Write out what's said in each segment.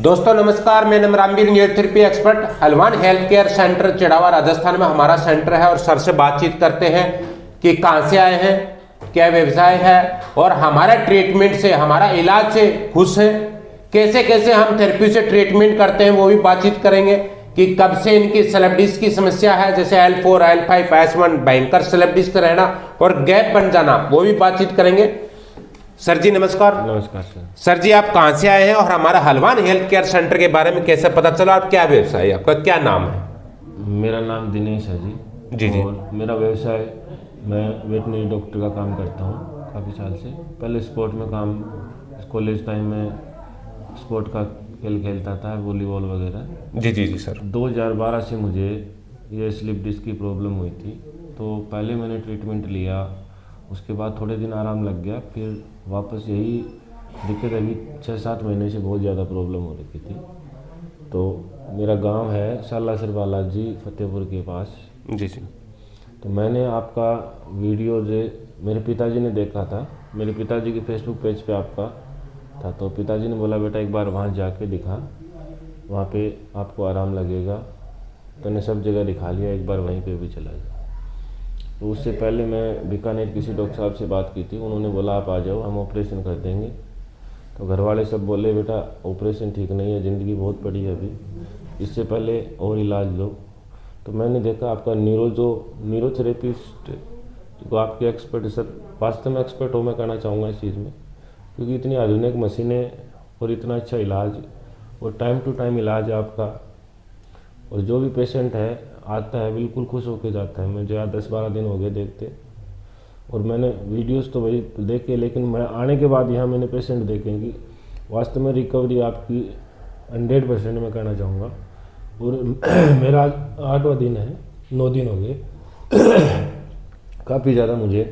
दोस्तों नमस्कार, मैं Ramveer neurotherapy expert Halwan health care centre Chirawa Rajasthan में हमारा सेंटर है। और सर से बातचीत करते हैं कि कहाँ से आए हैं, क्या व्यवसाय है और हमारा ट्रीटमेंट से, हमारा इलाज से खुश है, कैसे कैसे हम थेरेपी से ट्रीटमेंट करते हैं वो भी बातचीत करेंगे। कि कब से इनकी स्लिप डिस्क की समस्या है, जैसे L4, L5, S1 भयंकर स्लिप डिस्क रहना और गैप बन जाना, वो भी बातचीत करेंगे। सर जी नमस्कार। नमस्कार सर। सर जी आप कहाँ से आए हैं और हमारा हलवान हेल्थ केयर सेंटर के बारे में कैसे पता चला और क्या व्यवसाय है आपका, क्या नाम है? मेरा नाम दिनेश है जी। जी। और मेरा व्यवसाय, मैं वेटनरी डॉक्टर का काम करता हूँ काफ़ी साल से। पहले स्पोर्ट में काम, कॉलेज टाइम में स्पोर्ट का खेल खेलता था, वॉलीबॉल वगैरह। जी सर। 2012 से मुझे ये स्लिप डिस्क की प्रॉब्लम हुई थी, तो पहले मैंने ट्रीटमेंट लिया, उसके बाद थोड़े दिन आराम लग गया, फिर वापस यही दिक्कत अभी 6-7 महीने से बहुत ज़्यादा प्रॉब्लम हो रही थी। तो मेरा गांव है सालासर बालाजी, फतेहपुर के पास। जी। तो मैंने आपका वीडियो जो मेरे पिताजी ने देखा था, मेरे पिताजी के फेसबुक पेज पे आपका था, तो पिताजी ने बोला बेटा एक बार वहाँ जाके दिखा, वहाँ पे आपको आराम लगेगा। तो मैंने सब जगह दिखा लिया, एक बार वहीं पे भी चला गया। तो उससे पहले मैं बीकानेर किसी डॉक्टर साहब से बात की थी, उन्होंने बोला आप आ जाओ, हम ऑपरेशन कर देंगे। तो घर वाले सब बोले बेटा ऑपरेशन ठीक नहीं है, ज़िंदगी बहुत बड़ी है अभी, इससे पहले और इलाज लो। तो मैंने देखा आपका न्यूरोथेरेपिस्ट जो आपके एक्सपर्ट, सर वास्तव में एक्सपर्ट हो मैं कहना चाहूँगा इस चीज़ में, क्योंकि इतनी आधुनिक मशीनें और इतना अच्छा इलाज और टाइम टू टाइम इलाज आपका, और जो भी पेशेंट है आता है बिल्कुल खुश होकर जाता है। मुझे 10-12 दिन हो गए देखते, और मैंने वीडियोस तो वही देखे, लेकिन मैं आने के बाद यहाँ मैंने पेशेंट देखे कि वास्तव में रिकवरी आपकी 100% मैं कहना चाहूँगा। और मेरा 8वां दिन है, 9 दिन हो गए। काफ़ी ज़्यादा मुझे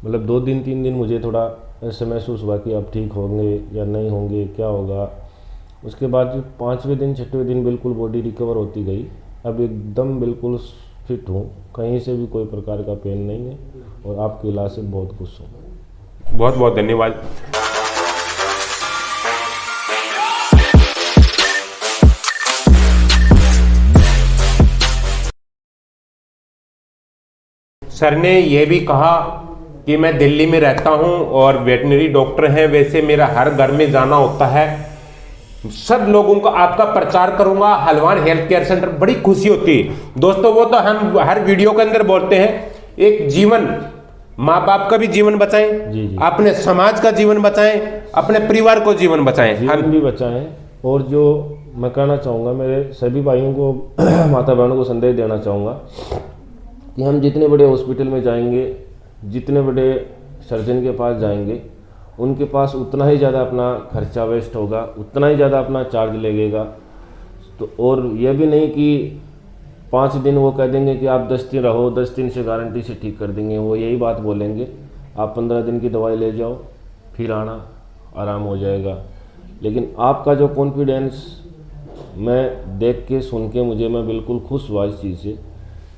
मतलब 2 दिन 3 दिन मुझे थोड़ा ऐसे महसूस हुआ कि अब ठीक होंगे या नहीं होंगे, क्या होगा। उसके बाद 5वें दिन 6वें दिन बिल्कुल बॉडी रिकवर होती गई, अब एकदम बिल्कुल फिट हूँ, कहीं से भी कोई प्रकार का पेन नहीं है, और आपके इलाज से बहुत खुश हूँ। बहुत बहुत धन्यवाद। सर ने यह भी कहा कि मैं दिल्ली में रहता हूं और वेटनरी डॉक्टर हैं, वैसे मेरा हर घर में जाना होता है, सब लोगों को आपका प्रचार करूंगा हलवान हेल्थ केयर सेंटर। बड़ी खुशी होती है दोस्तों, वो तो हम हर वीडियो के अंदर बोलते हैं, एक जीवन, माँ बाप का भी जीवन बचाएं, जी। अपने समाज का जीवन बचाएं, अपने परिवार को जीवन बचाएं, हम भी बचाएं। और जो मैं कहना चाहूँगा मेरे सभी भाइयों को, माता बहनों को संदेश देना चाहूँगा कि हम जितने बड़े हॉस्पिटल में जाएंगे, जितने बड़े सर्जन के पास जाएंगे, उनके पास उतना ही ज़्यादा अपना खर्चा वेस्ट होगा, उतना ही ज़्यादा अपना चार्ज लगेगा। तो और यह भी नहीं कि 5 दिन वो कह देंगे कि आप 10 दिन रहो, 10 दिन से गारंटी से ठीक कर देंगे, वो यही बात बोलेंगे। आप 15 दिन की दवाई ले जाओ, फिर आना, आराम हो जाएगा। लेकिन आपका जो कॉन्फिडेंस मैं देख के सुन के मैं बिल्कुल खुश हुआ इस चीज़ से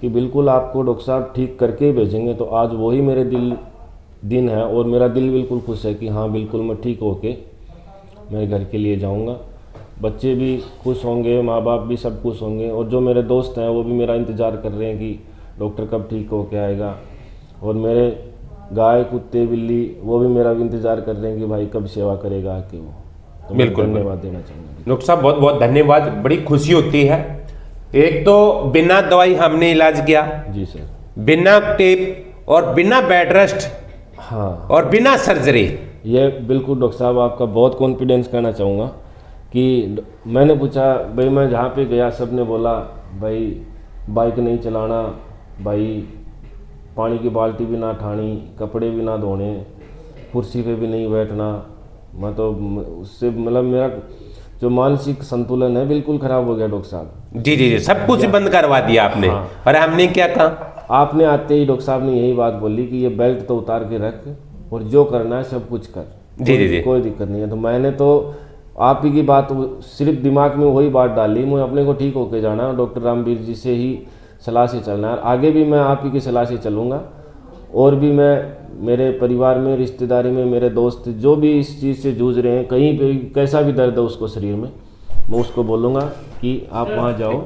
कि बिल्कुल आपको डॉक्टर साहब ठीक करके ही भेजेंगे। तो आज वही मेरे दिन है, और मेरा दिल बिल्कुल खुश है कि हाँ बिल्कुल मैं ठीक होके मेरे घर के लिए जाऊंगा। बच्चे भी खुश होंगे, माँ बाप भी सब खुश होंगे, और जो मेरे दोस्त हैं वो भी मेरा इंतज़ार कर रहे हैं कि डॉक्टर कब ठीक होके आएगा। और मेरे गाय, कुत्ते, बिल्ली वो भी मेरा इंतज़ार कर रहे हैं कि भाई कब सेवा करेगा आके वो। तो बिल्कुल धन्यवाद देना चाहूँगा डॉक्टर साहब, बहुत बहुत धन्यवाद। बड़ी खुशी होती है, एक तो बिना दवाई हमने इलाज किया जी सर, बिना टेप और बिना बेड रेस्ट, हाँ, और बिना सर्जरी। ये बिल्कुल डॉक्टर साहब आपका बहुत कॉन्फिडेंस कहना चाहूँगा कि मैंने पूछा भाई, मैं जहाँ पे गया सब ने बोला भाई बाइक नहीं चलाना, भाई पानी की बाल्टी भी ना ठानी, कपड़े भी ना धोने, कुर्सी पे भी नहीं बैठना। मैं तो उससे मतलब मेरा जो मानसिक संतुलन है बिल्कुल ख़राब हो गया डॉक्टर साहब। जी, सब कुछ बंद करवा दिया आपने। हाँ। और हमने क्या कहा? आपने आते ही डॉक्टर साहब ने यही बात बोली कि ये बेल्ट तो उतार के रख, और जो करना है सब कुछ कर। जी। कोई दिक्कत नहीं है। तो मैंने तो आप ही की बात सिर्फ दिमाग में वही बात डाली, मुझे अपने को ठीक होके जाना है, डॉक्टर रामवीर जी से ही सलाह से चलना है। आगे भी मैं आप ही की सलाह से चलूँगा, और भी मैं मेरे परिवार में, रिश्तेदारी में, मेरे दोस्त जो भी इस चीज़ से जूझ रहे हैं, कहीं पे कैसा भी दर्द है उसको शरीर में, मैं उसको बोलूँगा कि आप वहाँ जाओ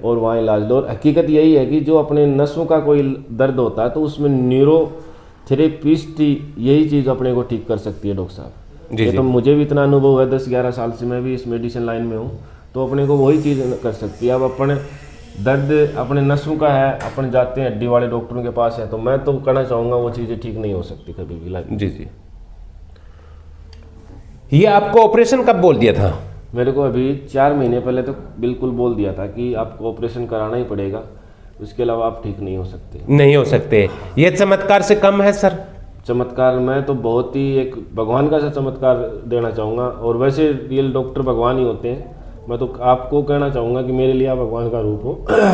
और वहाँ इलाज लो। और हकीकत यही है कि जो अपने नसों का कोई दर्द होता है तो उसमें न्यूरोथेरेपिस्ट यही चीज़ अपने को ठीक कर सकती है डॉक्टर साहब। ये तो मुझे भी इतना अनुभव है, 10-11 साल से मैं भी इस मेडिसिन लाइन में हूँ, तो अपने को वही चीज़ कर सकती है। अब अपने दर्द अपने नसों का है, अपन जाते हैं हड्डी वाले डॉक्टरों के पास है, तो मैं तो कहना चाहूँगा वो चीज़ें ठीक नहीं हो सकती कभी भी लाइफ में। जी जी। ये आपको ऑपरेशन कब बोल दिया था? मेरे को अभी 4 महीने पहले तो बिल्कुल बोल दिया था कि आपको ऑपरेशन कराना ही पड़ेगा, उसके अलावा आप ठीक नहीं हो सकते। नहीं हो सकते। ये चमत्कार से कम है सर? चमत्कार मैं तो बहुत ही एक भगवान का सा चमत्कार देना चाहूँगा। और वैसे रियल डॉक्टर भगवान ही होते हैं। मैं तो आपको कहना चाहूँगा कि मेरे लिए आप भगवान का रूप हो।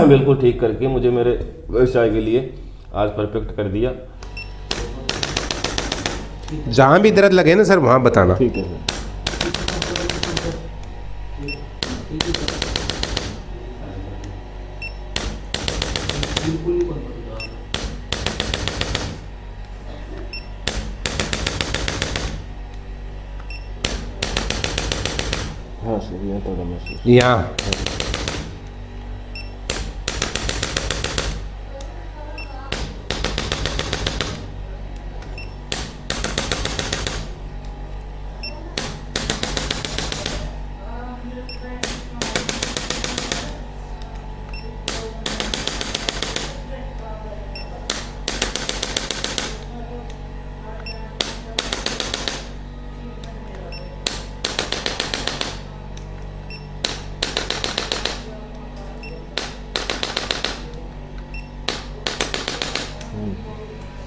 बिल्कुल ठीक करके मुझे मेरे व्यवसाय के लिए आज परफेक्ट कर दिया। जहाँ भी दर्द लगे ना सर वहाँ बताना। ठीक है सर। हाँ सर, ये थोड़ा महसूस यहाँ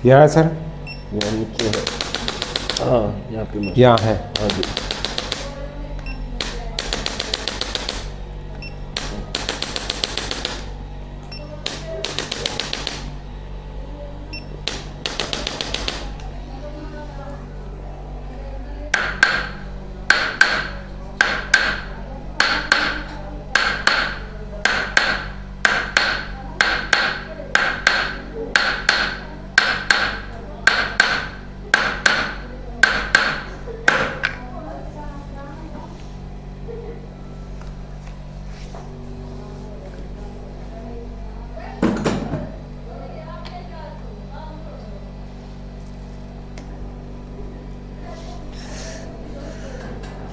यहाँ सर, यहाँ नीचे है। हाँ यहाँ पे महसूस। यहाँ है। हाँ जी।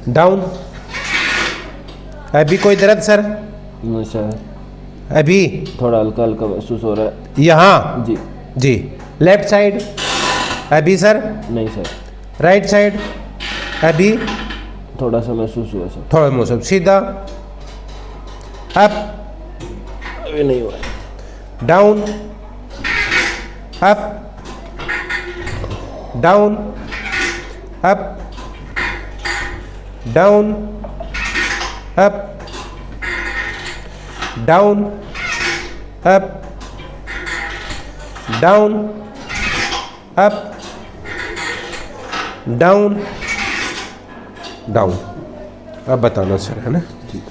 डाउन। अभी कोई दर्द सर? नहीं सर, अभी थोड़ा हल्का हल्का महसूस हो रहा है। यहाँ जी। जी। लेफ्ट साइड अभी सर? नहीं सर। राइट साइड अभी? थोड़ा सा महसूस हुआ सर। थोड़ा मौसम सीधा। अप अभी नहीं हुआ। Down up down up down up down up down up down down. अब बताना सर, है ना? ठीक।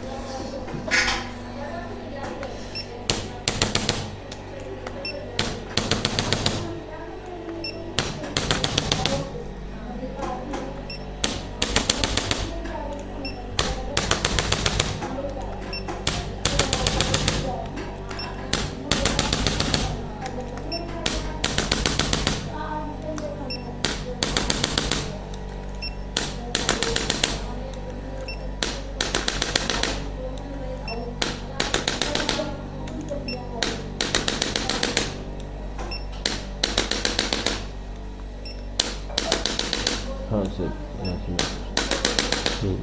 हाँ सर, यहाँ से महसूस।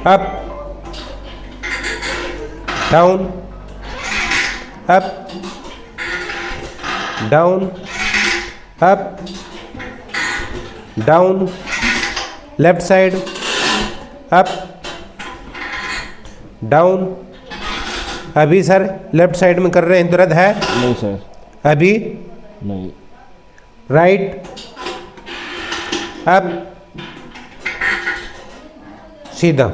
Up down up down up down. Left side up down. अभी सर लेफ्ट साइड में कर रहे हैं, दर्द है? नहीं सर। अभी? नहीं। राइट अप सीधा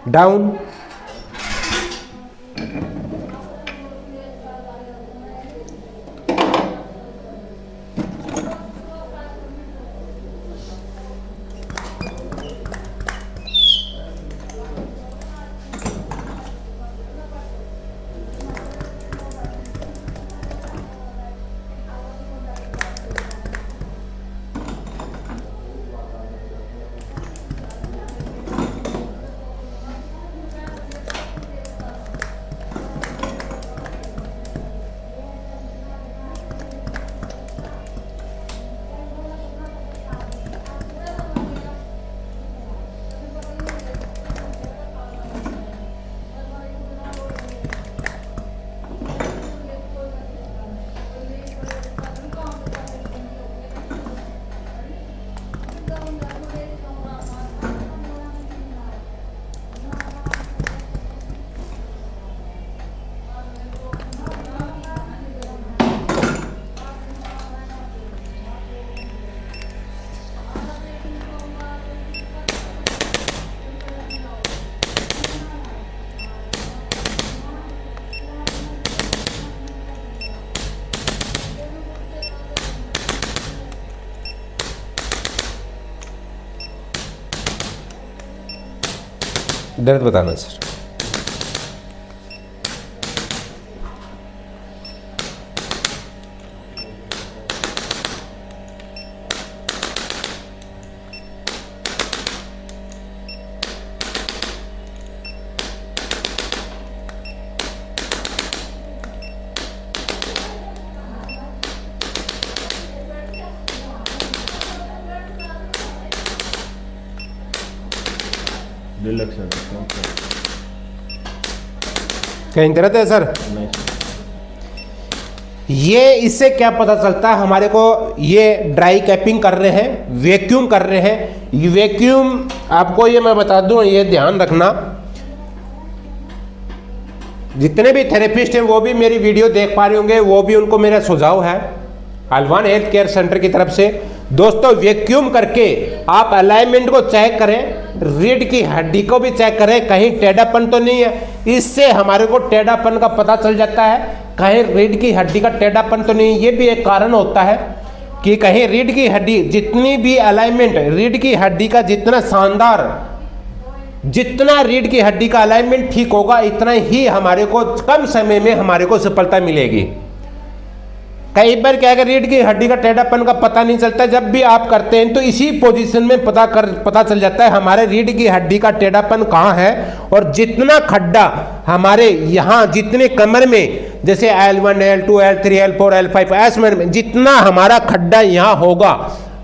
डाउन दर्द बताना सर। रिलैक्स है कहीं दर्द है सर? नहीं सर। ये इससे क्या पता चलता है हमारे को, ये ड्राई कैपिंग कर रहे हैं, वैक्यूम कर रहे हैं। ये वैक्यूम आपको ये मैं बता दूं, ये ध्यान रखना, जितने भी थेरेपिस्ट हैं वो भी मेरी वीडियो देख पा रहे होंगे, वो भी उनको मेरा सुझाव है हलवान हेल्थ केयर सेंटर की तरफ से। दोस्तों वैक्यूम करके आप अलाइनमेंट को चेक करें, रीढ़ की हड्डी को भी चेक करें, कहीं टेढ़ापन तो नहीं है। इससे हमारे को टेढ़ापन का पता चल जाता है, कहीं रीढ़ की हड्डी का टेढ़ापन तो नहीं। ये भी एक कारण होता है कि कहीं रीढ़ की हड्डी, जितनी भी अलाइनमेंट रीढ़ की हड्डी का जितना शानदार, जितना रीढ़ की हड्डी का अलाइनमेंट ठीक होगा, इतना ही हमारे को कम समय में हमारे को सफलता मिलेगी। कई बार क्या है, रीढ़ की हड्डी का टेढ़ापन का पता नहीं चलता, जब भी आप करते हैं तो इसी पोजीशन में पता चल जाता है हमारे रीढ़ की हड्डी का टेढ़ापन कहाँ है। और जितना खड्डा हमारे यहाँ, जितने कमर में, जैसे L1 L2 L3 L4 L5 ऐस में जितना हमारा खड्डा यहाँ होगा,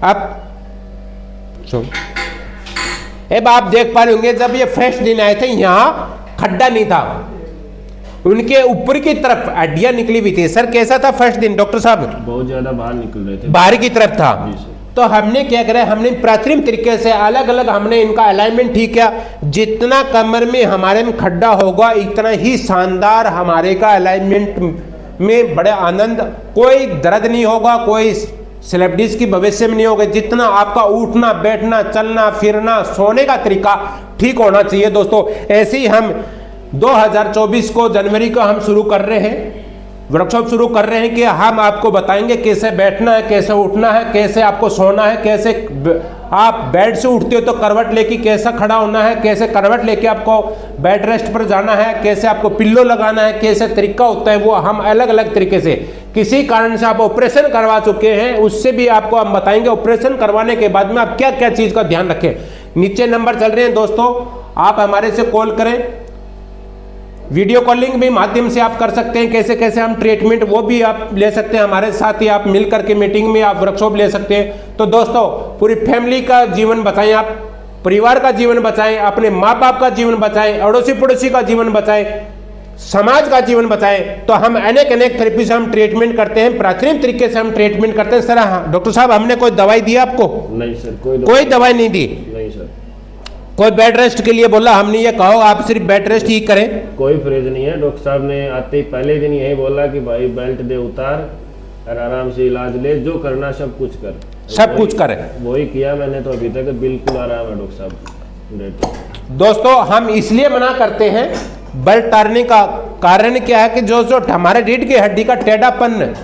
अब आप देख पा रहे होंगे जब ये फ्रेश दिन आए थे यहाँ खड्डा नहीं था, उनके ऊपर की तरफ हड्डियां निकली हुई थी। सर कैसा था फर्स्ट दिन डॉक्टर साहब? बहुत ज्यादा बाहर निकल रहे थे, बाहर की तरफ था। जी सर। तो हमने क्या करा, हमने प्राथमिक तरीके से अलग अलग हमने इनका अलाइनमेंट ठीक किया। जितना कमर में हमारे में खड्डा होगा, इतना ही शानदार हमारे का अलाइनमेंट में बड़े आनंद, कोई दर्द नहीं होगा, कोई स्लिप डिस्क की भविष्य में नहीं होगा। जितना आपका उठना बैठना चलना फिरना सोने का तरीका ठीक होना चाहिए। दोस्तों ऐसे ही हम 2024 को जनवरी को हम शुरू कर रहे हैं, वर्कशॉप शुरू कर रहे हैं कि हम आपको बताएंगे कैसे बैठना है, कैसे उठना है, कैसे आपको सोना है, कैसे आप बेड से उठते हो तो करवट लेके कैसा खड़ा होना है, कैसे करवट लेके आपको बेड रेस्ट पर जाना है, कैसे आपको पिल्लो लगाना है, कैसे तरीका होता है, वो हम अलग अलग तरीके से। किसी कारण से आप ऑपरेशन करवा चुके हैं उससे भी आपको हम बताएंगे ऑपरेशन करवाने के बाद में आप क्या क्या चीज़ का ध्यान रखें। नीचे नंबर चल रहे हैं दोस्तों, आप हमारे से कॉल करें, वीडियो कॉलिंग भी माध्यम से आप कर सकते हैं। कैसे कैसे हम ट्रीटमेंट वो भी आप ले सकते हैं, हमारे साथ ही आप मिल करके मीटिंग में आप वर्कशॉप ले सकते हैं। तो दोस्तों पूरी फैमिली का जीवन बचाएं, आप परिवार का जीवन बचाएं, अपने माँ बाप का जीवन बचाएं, अड़ोसी पड़ोसी का जीवन बचाएं, समाज का जीवन बचाएं। तो हम अनेक अनेक थेरेपी से हम ट्रीटमेंट करते हैं, प्राथमिक तरीके से हम ट्रीटमेंट करते हैं। सर डॉक्टर साहब हमने कोई दवाई दी आपको? नहीं सर, कोई दवाई नहीं दी। नहीं सर। कोई बेड रेस्ट के लिए बोला हमने ये कहो आप सिर्फ बेड रेस्ट ही करें? कोई फ्रेज नहीं है। डॉक्टर साहब ने आते ही पहले दिन यही बोला कि भाई बेल्ट दे उतार और आराम से इलाज ले, जो करना सब कुछ कर, सब कुछ करें। वही किया मैंने, तो अभी तक बिल्कुल आराम है डॉक्टर साहब। दोस्तों हम इसलिए मना करते हैं बेल्ट उतारने का कारण क्या है कि जो हमारे रीढ़ की हड्डी का टेढ़ापन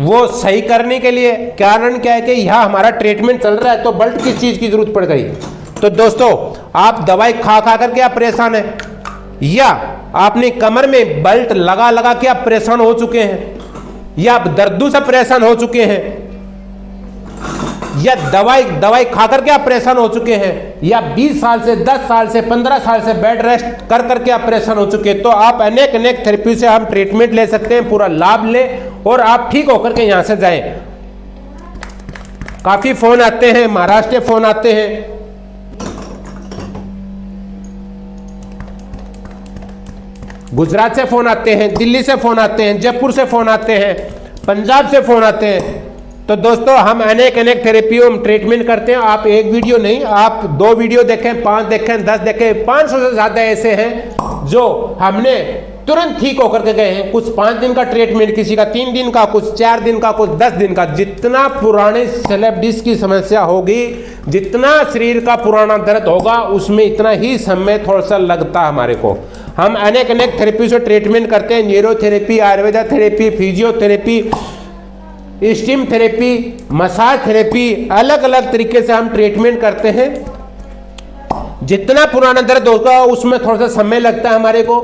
वो सही करने के लिए कारण क्या है कि यहाँ हमारा ट्रीटमेंट चल रहा है तो बेल्ट किस चीज की जरूरत पड़ गई। तो दोस्तों आप दवाई खा खा करके आप परेशान हैं, या आपने कमर में बेल्ट लगा लगा के आप परेशान हो चुके हैं, या आप दर्दों से परेशान हो चुके हैं, या दवाई खा करके आप परेशान हो चुके हैं, या 20 साल से 10 साल से 15 साल से बेड रेस्ट कर करके आप परेशान हो चुके हैं, तो आप अनेक अनेक थेरेपी से हम ट्रीटमेंट ले सकते हैं। पूरा लाभ ले और आप ठीक होकर के यहां से जाएं। काफी फोन आते हैं, महाराष्ट्र के फोन आते हैं, गुजरात से फोन आते हैं, दिल्ली से फोन आते हैं, जयपुर से फोन आते हैं, पंजाब से फोन आते हैं। तो दोस्तों हम अनेक अनेक थेरेपियों में ट्रीटमेंट करते हैं। आप एक वीडियो नहीं, आप 2 वीडियो देखें, 5 देखें, 10 देखें, 500 से ज्यादा ऐसे हैं जो हमने तुरंत ठीक होकर के गए हैं। कुछ 5 दिन का ट्रीटमेंट, किसी का 3 दिन का, कुछ 4 दिन का, कुछ 10 दिन का। जितना पुराने स्लिप डिस्क की समस्या होगी, जितना शरीर का पुराना दर्द होगा, उसमें इतना ही समय थोड़ा सा लगता है हमारे को। हम अनेक अनेक थेरेपी से ट्रीटमेंट करते हैं, neurotherapy, Ayurveda therapy, physiotherapy, steam therapy, massage therapy, अलग अलग तरीके से हम ट्रीटमेंट करते हैं। जितना पुराना दर्द होगा उसमें थोड़ा सा समय लगता है हमारे को,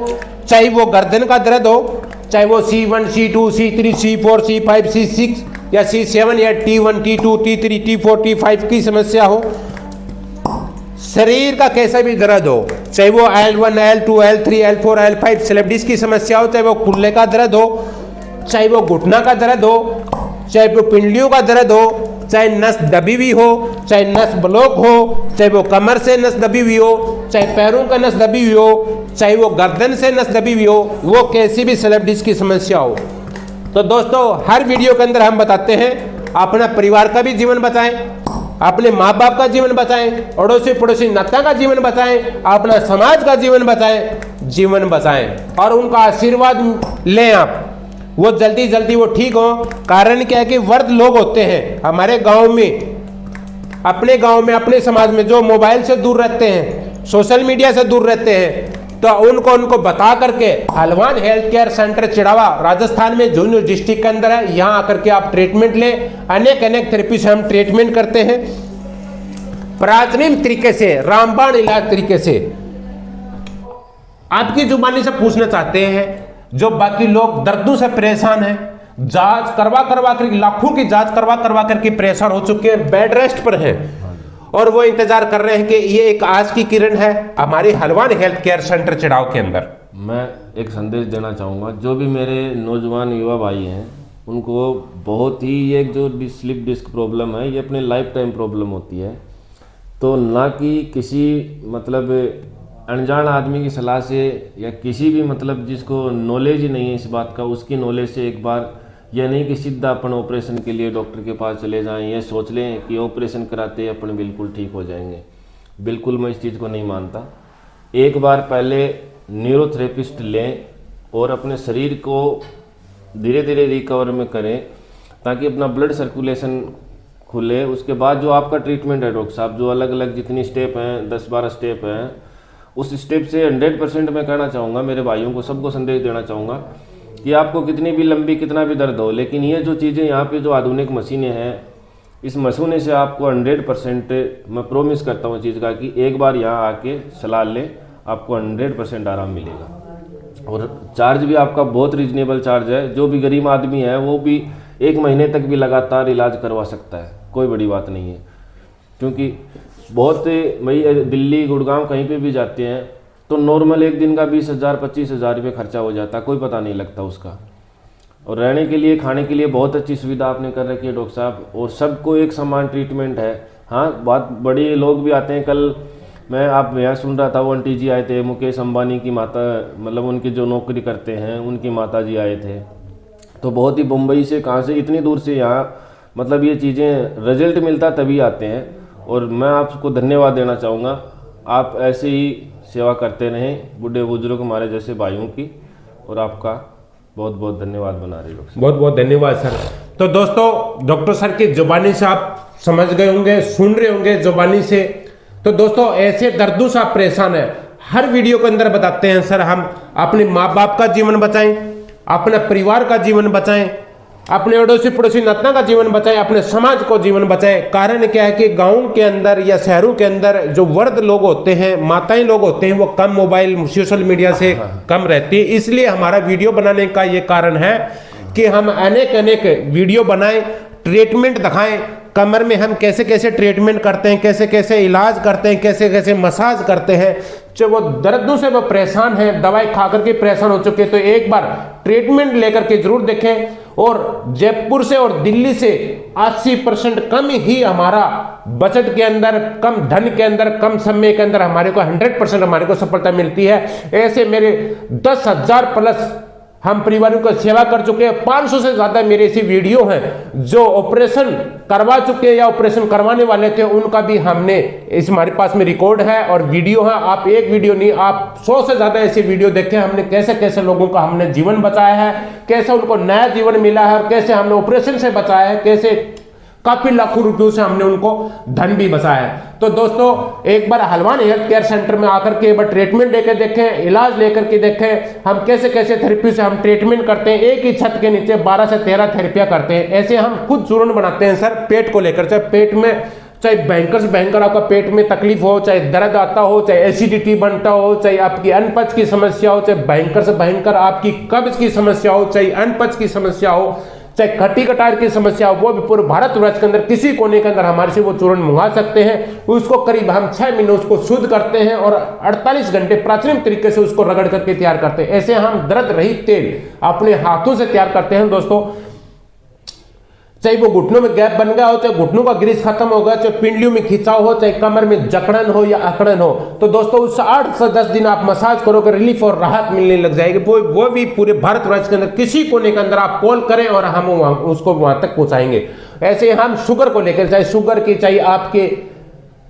चाहे वो गर्दन का दर्द हो, चाहे वो C1, C2, C3, C4, C5, C6 या C7 या T1, T2, T3, T4, T5 की समस्या हो, शरीर का कैसा भी दर्द हो, चाहे वो L1, L2, L3, L4, L5 slip disc की समस्या हो, चाहे वो कुल्ले का दर्द हो, चाहे वो घुटना का दर्द हो, चाहे वो पिंडलियों का दर्द हो, चाहे नस दबी हुई हो, चाहे नस ब्लॉक हो, चाहे वो कमर से नस दबी हुई हो, चाहे पैरों का नस दबी हुई हो, चाहे वो गर्दन से नस दबी हुई हो, वो कैसी भी स्लिप डिस्क की समस्या हो। तो दोस्तों हर वीडियो के अंदर हम बताते हैं अपना परिवार का भी जीवन बचाएं, अपने माँ बाप का जीवन बचाएं, अड़ोसी पड़ोसी नाता का जीवन बचाएं, अपना समाज का जीवन बचाएं और उनका आशीर्वाद लें आप, वो जल्दी जल्दी वो ठीक हो। कारण क्या है कि वृद्ध लोग होते हैं हमारे गांव में, अपने गांव में, अपने समाज में, जो मोबाइल से दूर रहते हैं, सोशल मीडिया से दूर रहते हैं, तो उनको बता करके Halwan health care centre Chirawa Rajasthan में झुंझुनू डिस्ट्रिक्ट के अंदर है, यहाँ आकर के आप ट्रीटमेंट लें। अनेक थेरेपी से हम ट्रीटमेंट करते हैं प्राचीन तरीके से, रामबाण इलाज तरीके से। आपकी जुबानी से पूछना चाहते हैं, जो बाकी लोग दर्दों से परेशान हैं, जांच करवा कर, लाखों की जांच करवा करके परेशान हो चुके हैं, बेड रेस्ट पर हैं और वो इंतजार कर रहे हैं कि ये एक आज की किरण है हमारी हलवान हेल्थ केयर सेंटर चिड़ाव के अंदर। मैं एक संदेश देना चाहूँगा, जो भी मेरे नौजवान युवा भाई हैं उनको बहुत ही ये जो स्लिप डिस्क प्रॉब्लम है, ये अपने लाइफ टाइम प्रॉब्लम होती है। तो ना कि किसी मतलब अनजान आदमी की सलाह से या किसी भी मतलब जिसको नॉलेज ही नहीं है इस बात का, उसकी नॉलेज से एक बार यह नहीं कि सीधा अपन ऑपरेशन के लिए डॉक्टर के पास चले जाएं, ये सोच लें कि ऑपरेशन कराते अपन बिल्कुल ठीक हो जाएंगे। बिल्कुल मैं इस चीज़ को नहीं मानता। एक बार पहले न्यूरोथेरेपिस्ट लें और अपने शरीर को धीरे धीरे रिकवर में करें ताकि अपना ब्लड सर्कुलेशन खुले। उसके बाद जो आपका ट्रीटमेंट है डॉक्टर साहब, जो अलग अलग जितनी स्टेप हैं, 10-12 स्टेप हैं, उस स्टेप से 100% मैं कहना चाहूँगा, मेरे भाइयों को सबको संदेश देना चाहूँगा कि आपको कितनी भी लंबी कितना भी दर्द हो, लेकिन ये जो चीज़ें यहाँ पे जो आधुनिक मशीनें हैं, इस मशीनें से आपको 100% मैं प्रोमिस करता हूँ चीज़ का कि एक बार यहाँ आके सलाह लें, आपको 100% आराम मिलेगा। और चार्ज भी आपका बहुत रीजनेबल चार्ज है। जो भी गरीब आदमी है वो भी 1 महीने तक भी लगातार इलाज करवा सकता है, कोई बड़ी बात नहीं है। क्योंकि बहुत भाई दिल्ली गुड़गांव कहीं पे भी जाते हैं तो नॉर्मल एक दिन का 20,000-25,000 रुपये खर्चा हो जाता है, कोई पता नहीं लगता उसका। और रहने के लिए, खाने के लिए बहुत अच्छी सुविधा आपने कर रखी है डॉक्टर साहब, और सबको एक समान ट्रीटमेंट है। हाँ, बहुत बड़े लोग भी आते हैं। कल मैं आप यहाँ सुन रहा था, वो आंटी जी आए थे, मुकेश अंबानी की माता, मतलब उनकी जो नौकरी करते हैं उनकी माता जी आए थे। तो बहुत ही मुंबई से, कहाँ से, इतनी दूर से यहाँ मतलब ये चीज़ें रिजल्ट मिलता तभी आते हैं। और मैं आपको धन्यवाद देना चाहूँगा, आप ऐसे ही सेवा करते रहें बूढ़े बुजुर्ग हमारे जैसे भाइयों की, और आपका बहुत बहुत धन्यवाद बना रहे लोग। बहुत बहुत धन्यवाद सर। तो दोस्तों डॉक्टर सर की जुबानी से आप समझ गए होंगे, सुन रहे होंगे जुबानी से। तो दोस्तों ऐसे दर्दों से आप परेशान हैं, हर वीडियो के अंदर बताते हैं सर हम अपने माँ बाप का जीवन बचाएं, अपने परिवार का जीवन बचाएं, अपने अड़ोसी पड़ोसी नातना का जीवन बचाएं, अपने समाज को जीवन बचाएं। कारण क्या है कि गाँव के अंदर या शहरों के अंदर जो वृद्ध लोग होते हैं, माताएं लोग होते हैं, वो कम मोबाइल सोशल मीडिया से कम रहती है। इसलिए हमारा वीडियो बनाने का ये कारण है कि हम अनेक वीडियो बनाएं, ट्रीटमेंट दिखाएं, कमर में हम कैसे कैसे ट्रीटमेंट करते हैं, कैसे कैसे इलाज करते हैं, कैसे कैसे मसाज करते हैं। जो वो दर्दों से वो परेशान हैं, दवाई खा करके परेशान हो चुके हैं, तो एक बार ट्रीटमेंट लेकर के जरूर देखें। और जयपुर से और दिल्ली से 80% कम ही हमारा बजट के अंदर, कम धन के अंदर, कम समय के अंदर हमारे को 100% हमारे को सफलता मिलती है। ऐसे मेरे 10,000 प्लस हम परिवारों को सेवा कर चुके हैं। 500 से ज्यादा मेरे ऐसी वीडियो हैं जो ऑपरेशन करवा चुके हैं या ऑपरेशन करवाने वाले थे, उनका भी हमने इस हमारे पास में रिकॉर्ड है और वीडियो है। आप एक वीडियो नहीं, आप 100 से ज्यादा ऐसी वीडियो देखे हमने, कैसे कैसे लोगों का हमने जीवन बचाया है, कैसे उनको नया जीवन मिला है, और कैसे हमने ऑपरेशन से बचाया है, कैसे काफी लाखों रुपयों से हमने उनको धन भी बचाया है। तो दोस्तों एक बार हलवान हेल्थ केयर सेंटर में आकर के एक बार ट्रीटमेंट लेकर देखें, इलाज लेकर के देखें, हम कैसे कैसे थेरेपी से हम ट्रीटमेंट करते हैं। एक ही छत के नीचे 12 से 13 थेरेपियां करते हैं। ऐसे हम खुद चूर्ण बनाते हैं सर पेट को लेकर, चाहे पेट में चाहे भयंकर से भयंकर आपका पेट में तकलीफ हो, चाहे दर्द आता हो, चाहे एसिडिटी बनता हो, चाहे आपकी अनपच की समस्या हो, चाहे भयंकर से भयंकर आपकी कब्ज की समस्या हो, चाहे अनपच की समस्या हो, चाहे खट्टी कटार की समस्या हो, वो भी पूरे भारतवर्ष के अंदर किसी कोने के अंदर हमारे से वो चूर्ण मंगा सकते हैं। उसको करीब हम 6 महीने उसको शुद्ध करते हैं और 48 घंटे प्राचीन तरीके से उसको रगड़ करके तैयार करते हैं। ऐसे हम दर्द रहित तेल अपने हाथों से तैयार करते हैं दोस्तों। चाहे वो घुटनों में गैप बन गया हो, चाहे घुटनों का ग्रीस खत्म हो गया, चाहे पिंडलियों में खिंचाव हो, चाहे कमर में जकड़न हो या अकड़न हो, तो दोस्तों उस 8 से 10 दिन आप मसाज करोगे, रिलीफ और राहत मिलने लग जाएगी। वो भी पूरे भारतवर्ष के अंदर किसी कोने के अंदर आप कॉल करें और हम उसको वहां तक पहुंचाएंगे। ऐसे हम शुगर को लेकर, चाहे शुगर की चाहे आपके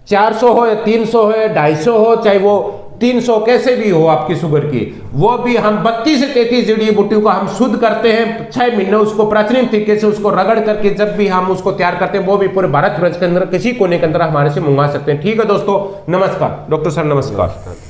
400 हो या 300 हो या 250 हो, चाहे वो 300 कैसे भी हो आपकी शुगर की, वो भी हम 32 से 33 जड़ी बूटियों को हम शुद्ध करते हैं। 6 महीने उसको प्राचीन तरीके से उसको रगड़ करके जब भी हम उसको तैयार करते हैं, वो भी पूरे भारतवर्ष के अंदर किसी कोने के अंदर हमारे से मंगवा सकते हैं। ठीक है दोस्तों, नमस्कार। डॉक्टर सर नमस्कार।